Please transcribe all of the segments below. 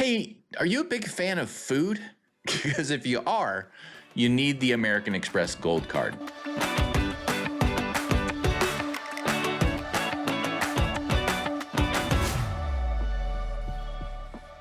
Hey, are you a big fan of food? Because if you are, you need the American Express Gold Card.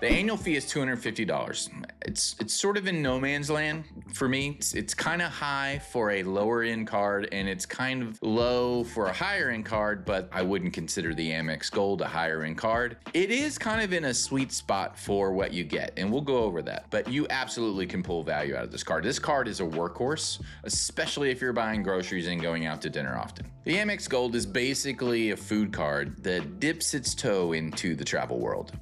The annual fee is $250. It's sort of in no man's land for me. It's kind of high for a lower end card, and it's kind of low for a higher end card, but I wouldn't consider the Amex Gold a higher end card. It is kind of in a sweet spot for what you get, and we'll go over that. But you absolutely can pull value out of this card. This card is a workhorse, especially if you're buying groceries and going out to dinner often. The Amex Gold is basically a food card that dips its toe into the travel world.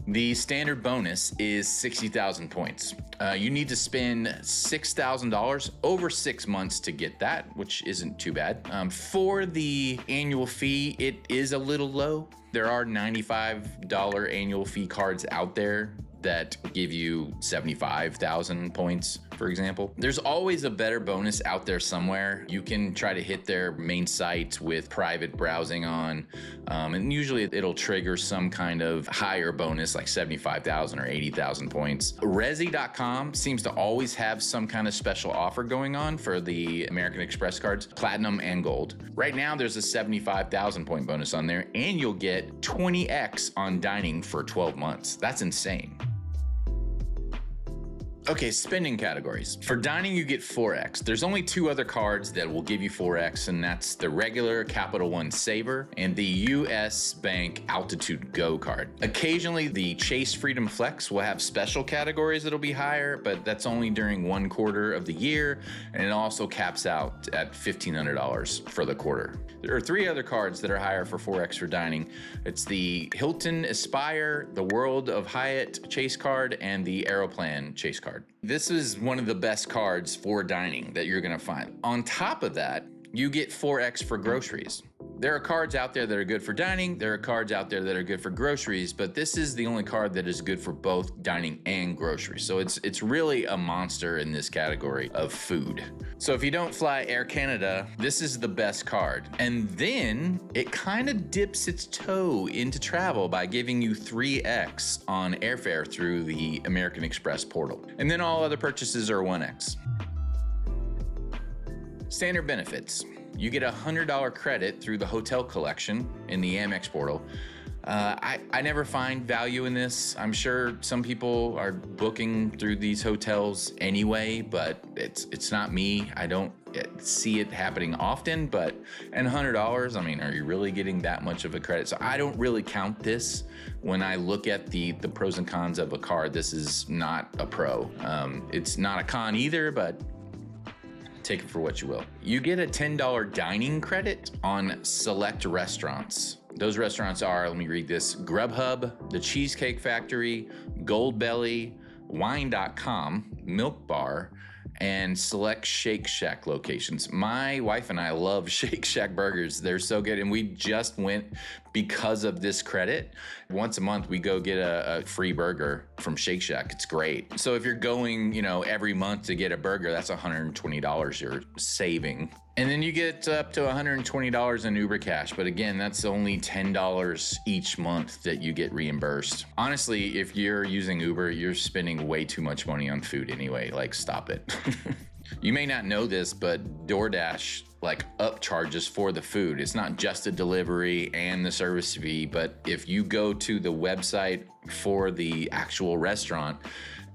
The standard bonus is 60,000 points. You need to spend $6,000 over 6 months to get that, which isn't too bad. For the annual fee, it is a little low. There are $95 annual fee cards out there that give you 75,000 points, for example. There's always a better bonus out there somewhere. You can try to hit their main site with private browsing on, and usually it'll trigger some kind of higher bonus like 75,000 or 80,000 points. Resi.com seems to always have some kind of special offer going on for the American Express cards, Platinum and Gold. Right now there's a 75,000 point bonus on there, and you'll get 20x on dining for 12 months. That's insane. Okay, spending categories. For dining, you get 4x. There's only two other cards that will give you 4x, and that's the regular Capital One Saver and the US Bank Altitude Go card. Occasionally, the Chase Freedom Flex will have special categories that'll be higher, but that's only during one quarter of the year, and it also caps out at $1,500 for the quarter. There are three other cards that are higher for 4x for dining. It's the Hilton Aspire, the World of Hyatt Chase card, and the Aeroplan Chase card. This is one of the best cards for dining that you're gonna find. On top of that, you get 4x for groceries. There are cards out there that are good for dining. There are cards out there that are good for groceries, but this is the only card that is good for both dining and groceries. So it's really a monster in this category of food. So if you don't fly Air Canada, this is the best card. And then it kind of dips its toe into travel by giving you 3x on airfare through the American Express portal. And then all other purchases are 1x. Standard benefits. You get a $100 credit through the hotel collection in the Amex portal. I never find value in this. I'm sure some people are booking through these hotels anyway, but it's not me. I don't see it happening often, and $100, I mean, are you really getting that much of a credit? So I don't really count this when I look at the pros and cons of a card. This is not a pro. It's not a con either, but take it for what you will. You get a $10 dining credit on select restaurants. Those restaurants are, let me read this, Grubhub, The Cheesecake Factory, Goldbelly, Wine.com, Milk Bar, and select Shake Shack locations. My wife and I love Shake Shack burgers. They're so good, and we just went because of this credit. Once a month, we go get a free burger from Shake Shack. It's great. So if you're going, every month to get a burger, that's $120 you're saving. And then you get up to $120 in Uber Cash. But again, that's only $10 each month that you get reimbursed. Honestly, if you're using Uber, you're spending way too much money on food anyway. Like, stop it. You may not know this, but DoorDash upcharges for the food. It's not just the delivery and the service fee, but if you go to the website for the actual restaurant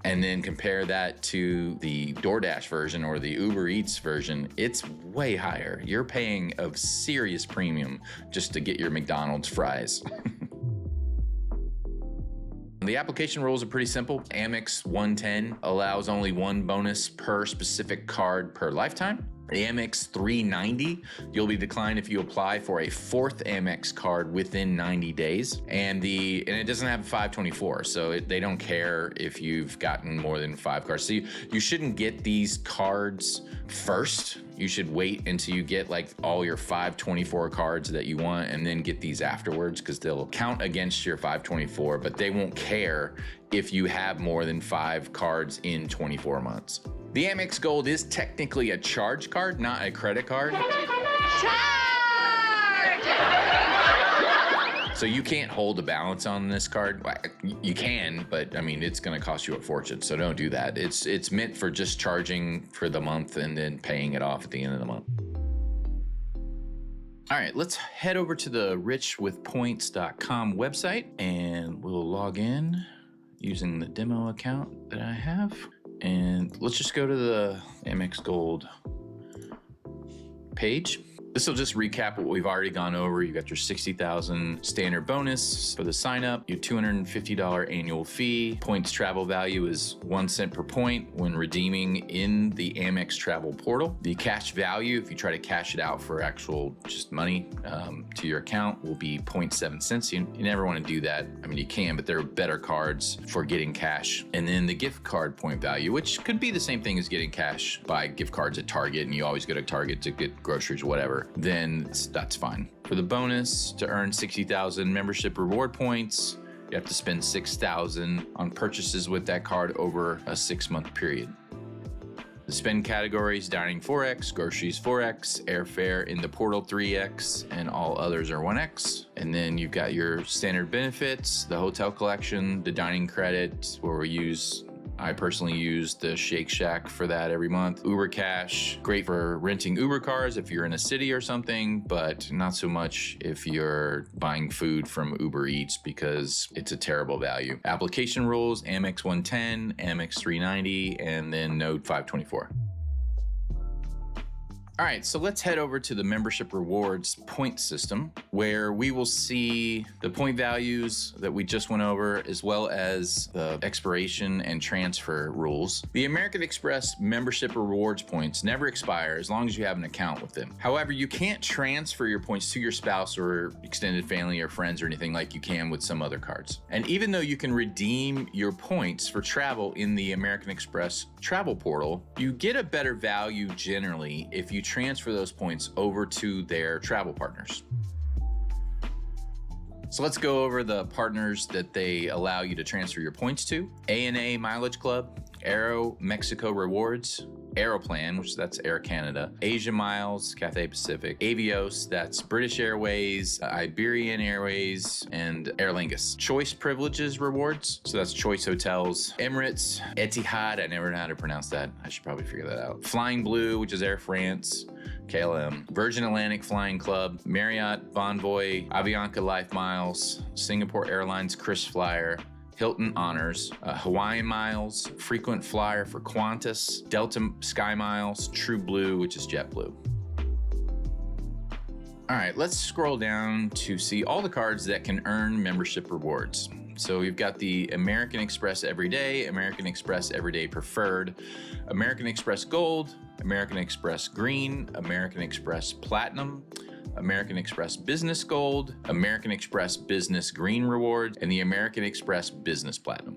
and then compare that to the DoorDash version or the Uber Eats version, it's way higher. You're paying a serious premium just to get your McDonald's fries. The application rules are pretty simple. Amex 110 allows only one bonus per specific card per lifetime. The Amex 390, you'll be declined if you apply for a fourth Amex card within 90 days. And it doesn't have a 524, so they don't care if you've gotten more than 5 cards. So you shouldn't get these cards first. You should wait until you get all your 524 cards that you want and then get these afterwards, because they'll count against your 524, but they won't care if you have more than 5 cards in 24 months. The Amex Gold is technically a charge card, not a credit card. Charge! So you can't hold a balance on this card. You can, but I mean, it's going to cost you a fortune. So don't do that. It's meant for just charging for the month and then paying it off at the end of the month. All right, let's head over to the richwithpoints.com website and we'll log in using the demo account that I have. And let's just go to the Amex Gold page. This will just recap what we've already gone over. You got your 60,000 standard bonus for the sign up, your $250 annual fee. Points travel value is 1 cent per point when redeeming in the Amex travel portal. The cash value, if you try to cash it out for actual just money to your account, will be 0.7 cents. You never want to do that. I mean, you can, but there are better cards for getting cash. And then the gift card point value, which could be the same thing as getting cash by gift cards at Target, and you always go to Target to get groceries or whatever. Then that's fine. For the bonus, to earn 60,000 membership reward points, you have to spend 6,000 on purchases with that card over a 6-month period. The spend categories: dining 4x, groceries 4x, airfare in the portal 3x, and all others are 1x. And then you've got your standard benefits, the hotel collection, the dining credit, where I personally use the Shake Shack for that every month. Uber Cash, great for renting Uber cars if you're in a city or something, but not so much if you're buying food from Uber Eats because it's a terrible value. Application rules: Amex 110, Amex 390, and then Node 524. All right, so let's head over to the membership rewards point system, where we will see the point values that we just went over, as well as the expiration and transfer rules. The American Express membership rewards points never expire as long as you have an account with them. However, you can't transfer your points to your spouse or extended family or friends or anything like you can with some other cards. And even though you can redeem your points for travel in the American Express travel portal, you get a better value generally if you transfer those points over to their travel partners. So let's go over the partners that they allow you to transfer your points to: ANA Mileage Club, Aero Mexico Rewards, Aeroplan, which that's Air Canada, Asia Miles, Cathay Pacific, Avios, that's British Airways, Iberian Airways, and Aer Lingus. Choice Privileges Rewards, so that's Choice Hotels, Emirates, Etihad, I never know how to pronounce that. I should probably figure that out. Flying Blue, which is Air France, KLM, Virgin Atlantic Flying Club, Marriott Bonvoy, Avianca Life Miles, Singapore Airlines KrisFlyer, Hilton Honors, Hawaiian Miles, frequent flyer for Qantas, Delta Sky Miles, True Blue, which is JetBlue. All right, let's scroll down to see all the cards that can earn membership rewards. So we've got the American Express Everyday, American Express Everyday Preferred, American Express Gold, American Express Green, American Express Platinum, American Express Business Gold, American Express Business Green Rewards, and the American Express Business Platinum.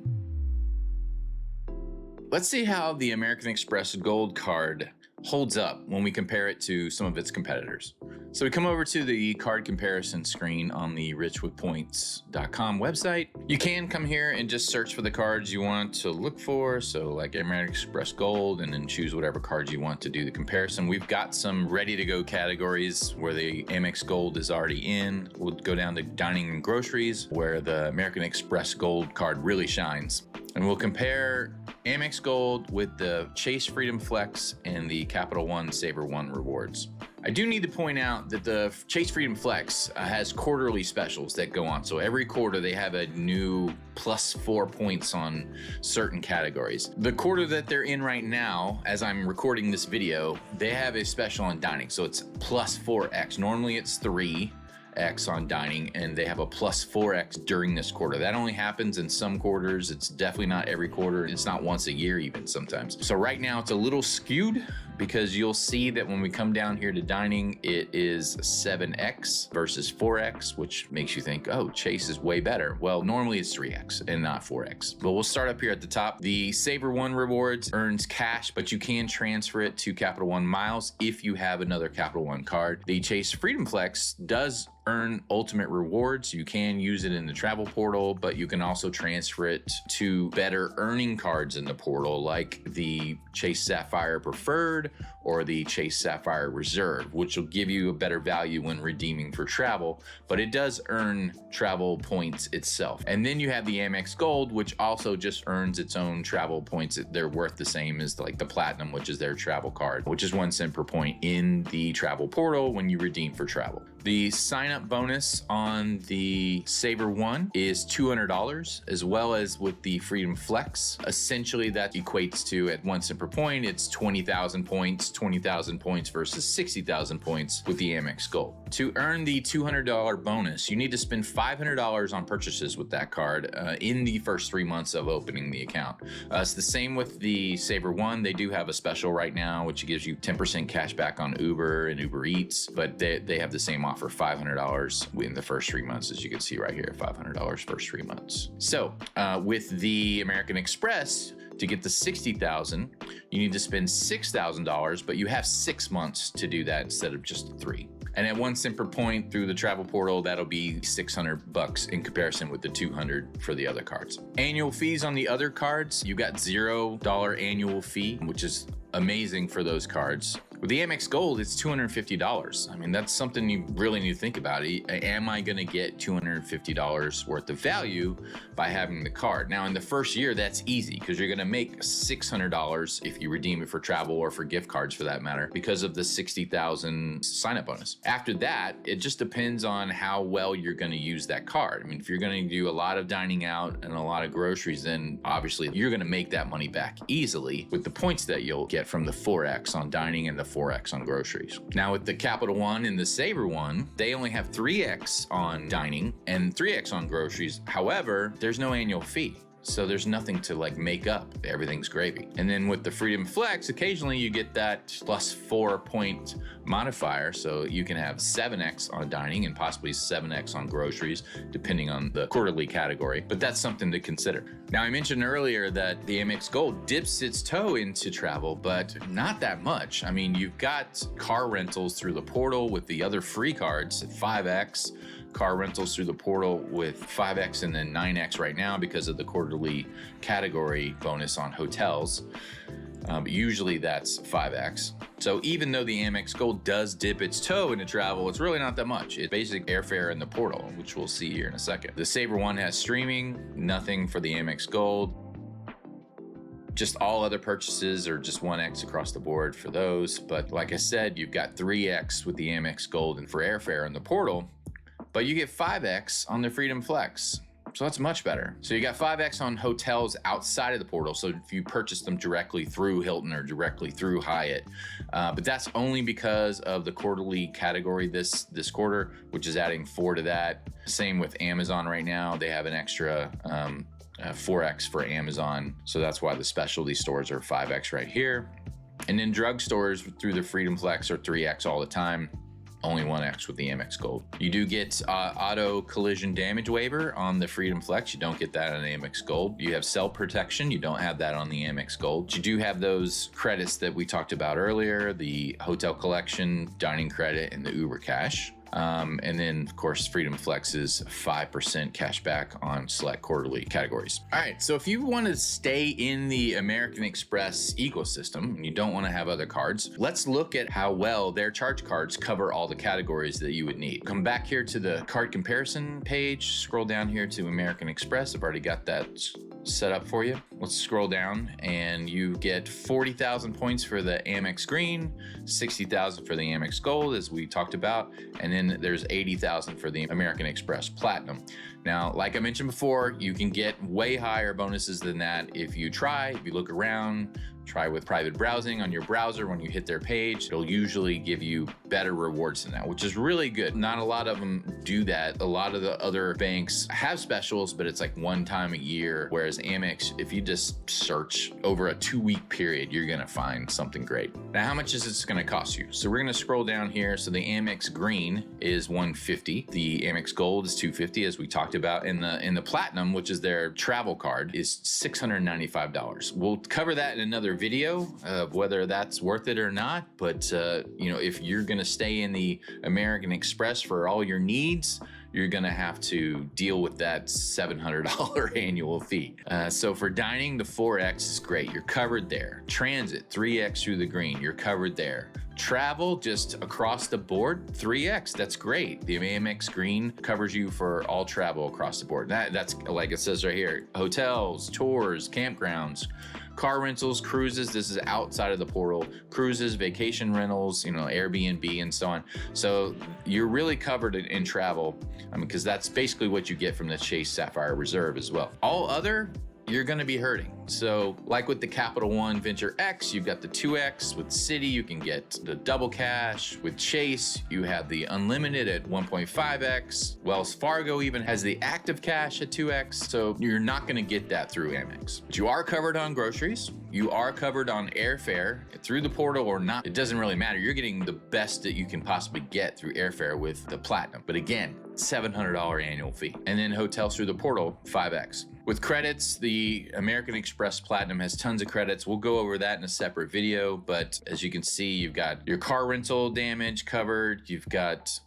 Let's see how the American Express Gold card holds up when we compare it to some of its competitors. So we come over to the card comparison screen on the richwithpoints.com website. You can come here and just search for the cards you want to look for. So like American Express Gold, and then choose whatever cards you want to do the comparison. We've got some ready to go categories where the Amex Gold is already in. We'll go down to dining and groceries, where the American Express Gold card really shines. And we'll compare Amex Gold with the Chase Freedom Flex and the Capital One Saver One rewards. I do need to point out that the Chase Freedom Flex has quarterly specials that go on. So every quarter they have a new +4 points on certain categories. The quarter that they're in right now, as I'm recording this video, they have a special on dining. So it's +4x. Normally it's 3x on dining, and they have a +4x during this quarter. That only happens in some quarters. It's definitely not every quarter. It's not once a year even sometimes. So right now it's a little skewed, because you'll see that when we come down here to dining, it is 7x versus 4x, which makes you think, oh, Chase is way better. Well, normally it's 3x and not 4x. But we'll start up here at the top. The Saver One Rewards earns cash, but you can transfer it to Capital One Miles if you have another Capital One card. The Chase Freedom Flex does earn ultimate rewards. You can use it in the travel portal, but you can also transfer it to better earning cards in the portal, like the Chase Sapphire Preferred or the Chase Sapphire Reserve, which will give you a better value when redeeming for travel, but it does earn travel points itself. And then you have the Amex Gold, which also just earns its own travel points. They're worth the same as like the Platinum, which is their travel card, which is 1 cent per point in the travel portal when you redeem for travel. The sign-up bonus on the Saver One is $200, as well as with the Freedom Flex. Essentially, that equates to, at 1 cent per point, it's 20,000 points, 20,000 points versus 60,000 points with the Amex Gold. To earn the $200 bonus, you need to spend $500 on purchases with that card in the first 3 months of opening the account. It's the same with the Saver One. They do have a special right now, which gives you 10% cash back on Uber and Uber Eats, but they have the same offer, $500 in the first 3 months, as you can see right here, $500 first 3 months. So with the American Express, to get the 60,000, you need to spend $6,000, but you have 6 months to do that instead of just 3. And at 1 cent per point through the travel portal, that'll be $600 in comparison with the $200 for the other cards. Annual fees on the other cards, you got $0 annual fee, which is amazing for those cards. With the Amex Gold, it's $250. I mean, that's something you really need to think about. Am I going to get $250 worth of value by having the card? Now, in the first year, that's easy because you're going to make $600 if you redeem it for travel or for gift cards for that matter, because of the 60,000 sign-up bonus. After that, it just depends on how well you're going to use that card. I mean, if you're going to do a lot of dining out and a lot of groceries, then obviously you're going to make that money back easily with the points that you'll get from the 4X on dining and the 4X on groceries. Now with the Capital One and the Saver One, they only have 3X on dining and 3X on groceries. However, there's no annual fee. So there's nothing to like make up. Everything's gravy. And then with the Freedom Flex, occasionally you get that plus 4 point modifier. So you can have 7X on dining and possibly 7X on groceries, depending on the quarterly category. But that's something to consider. Now, I mentioned earlier that the Amex Gold dips its toe into travel, but not that much. I mean, you've got car rentals through the portal with the other free cards at 5X. Car rentals through the portal with 5X and then 9X right now because of the quarterly category bonus on hotels. But usually that's 5X. So even though the Amex Gold does dip its toe into travel, it's really not that much. It's basic airfare in the portal, which we'll see here in a second. The Saver One has streaming, nothing for the Amex Gold. Just all other purchases are just 1X across the board for those. But like I said, you've got 3X with the Amex Gold and for airfare in the portal, but you get 5X on the Freedom Flex. So that's much better. So you got 5X on hotels outside of the portal. So if you purchase them directly through Hilton or directly through Hyatt, but that's only because of the quarterly category this quarter, which is adding 4 to that. Same with Amazon right now. They have an extra 4X for Amazon. So that's why the specialty stores are 5X right here. And then drugstores through the Freedom Flex are 3X all the time. Only 1X with the Amex Gold. You do get auto collision damage waiver on the Freedom Flex. You don't get that on the Amex Gold. You have cell protection. You don't have that on the Amex Gold. You do have those credits that we talked about earlier, the hotel collection, dining credit, and the Uber Cash. And then, of course, Freedom Flex is 5% cash back on select quarterly categories. All right, so if you want to stay in the American Express ecosystem and you don't want to have other cards, let's look at how well their charge cards cover all the categories that you would need. Come back here to the card comparison page, scroll down here to American Express. I've already got that set up for you. Let's scroll down and you get 40,000 points for the Amex Green, 60,000 for the Amex Gold, as we talked about, and then there's 80,000 for the American Express Platinum. Now, like I mentioned before, you can get way higher bonuses than that if you look around, try with private browsing on your browser. When you hit their page, it'll usually give you better rewards than that, which is really good. Not a lot of them do that. A lot of the other banks have specials, but it's like one time a year. Whereas Amex, if you just search over a 2-week period, you're gonna find something great. Now, how much is this gonna cost you? So we're gonna scroll down here. So the Amex Green is $150. The Amex Gold is $250, as we talked about. And the Platinum, which is their travel card, is $695. We'll cover that in another another video of whether that's worth it or not. But you know, if you're gonna stay in the American Express for all your needs, you're gonna have to deal with that $700 annual fee. So for dining, the 4X is great. You're covered there. Transit, 3X through the green. You're covered there. Travel, just across the board, 3X, that's great. The Amex Green covers you for all travel across the board. That's like it says right here, hotels, tours, campgrounds, car rentals, cruises. This is outside of the portal. Cruises, vacation rentals, you know, Airbnb and so on. So you're really covered in travel. I mean, because that's basically what you get from the Chase Sapphire Reserve as well. All other, you're gonna be hurting. So like with the Capital One Venture X, you've got the 2X. With Citi, you can get the double cash. With Chase, you have the unlimited at 1.5X. Wells Fargo even has the active cash at 2X. So you're not gonna get that through Amex. But you are covered on groceries. You are covered on airfare through the portal or not. It doesn't really matter. You're getting the best that you can possibly get through airfare with the Platinum. But again, $700 annual fee. And then hotels through the portal, 5X. With credits, the American Express Platinum has tons of credits. We'll go over that in a separate video, but as you can see, you've got your car rental damage covered, you've got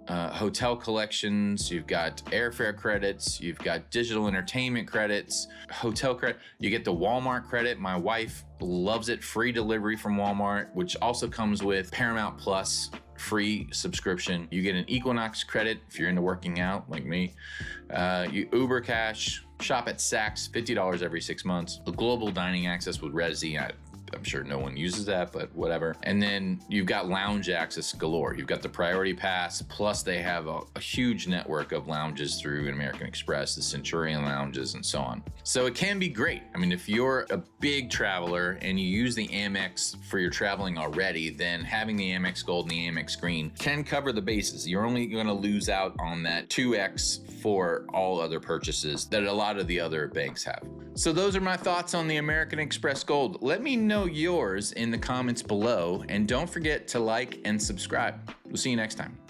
hotel collections, you've got airfare credits, you've got digital entertainment credits, hotel credit, you get the Walmart credit. My wife loves it, free delivery from Walmart, which also comes with Paramount Plus free subscription. You get an Equinox credit if you're into working out like me. You Uber Cash, shop at Saks, $50 every 6 months. The global dining access with Resi, I'm sure no one uses that, but whatever. And then you've got lounge access galore. You've got the Priority Pass, plus they have a huge network of lounges through American Express, the Centurion lounges and so on. So it can be great. I mean, if you're a big traveler and you use the Amex for your traveling already, then having the Amex Gold and the Amex Green can cover the bases. You're only gonna lose out on that 2X for all other purchases that a lot of the other banks have. So those are my thoughts on the American Express Gold. Let me know yours in the comments below, and don't forget to like and subscribe. We'll see you next time.